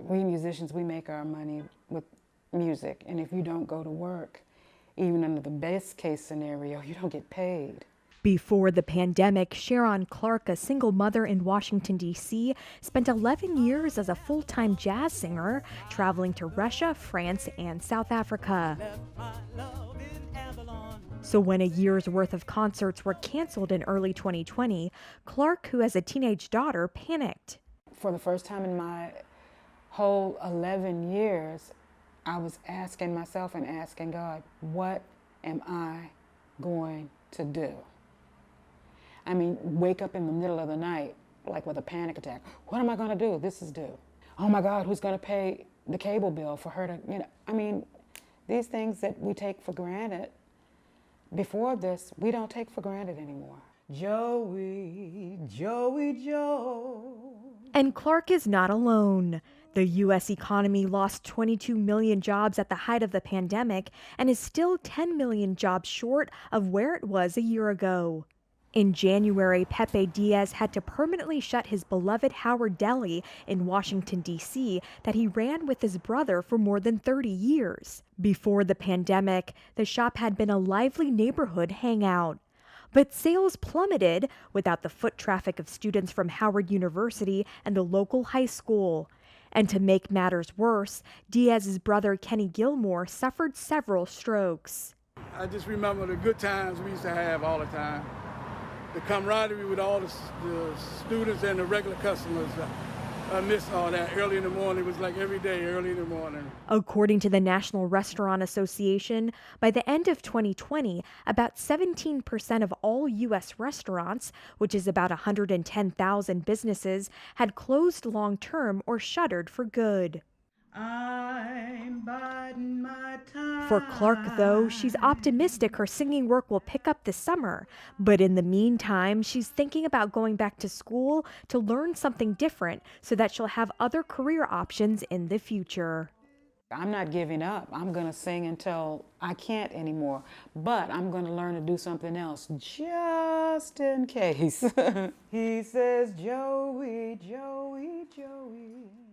We musicians, we make our money with music, and if you don't go to work, even under the best case scenario, you don't get paid. Before the pandemic, Sharon Clark, a single mother in Washington, D.C., spent 11 years as a full-time jazz singer, traveling to Russia, France, and South Africa. So when a year's worth of concerts were canceled in early 2020, Clark, who has a teenage daughter, panicked. For the first time in my whole 11 years, I was asking myself and asking God, what am I going to do? I mean, wake up in the middle of the night, like with a panic attack. What am I going to do? This is due. Oh my God, who's going to pay the cable bill for her to, I mean, these things that we take for granted, before this, we don't take for granted anymore. Joey, Joey, Joe. And Clark is not alone. The U.S. economy lost 22 million jobs at the height of the pandemic and is still 10 million jobs short of where it was a year ago. In January, Pepe Diaz had to permanently shut his beloved Howard Deli in Washington, D.C. that he ran with his brother for more than 30 years. Before the pandemic, the shop had been a lively neighborhood hangout. But sales plummeted without the foot traffic of students from Howard University and the local high school. And to make matters worse, Diaz's brother Kenny Gilmore suffered several strokes. I just remember the good times we used to have all the time. The camaraderie with all the students and the regular customers. I miss all that. Early in the morning, it was like every day, early in the morning. According to the National Restaurant Association, by the end of 2020, about 17% of all U.S. restaurants, which is about 110,000 businesses, had closed long-term or shuttered for good. I'm biding my time. For Clark, though, she's optimistic her singing work will pick up this summer. But in the meantime, she's thinking about going back to school to learn something different so that she'll have other career options in the future. I'm not giving up. I'm going to sing until I can't anymore. But I'm going to learn to do something else just in case. He says, Joey, Joey, Joey.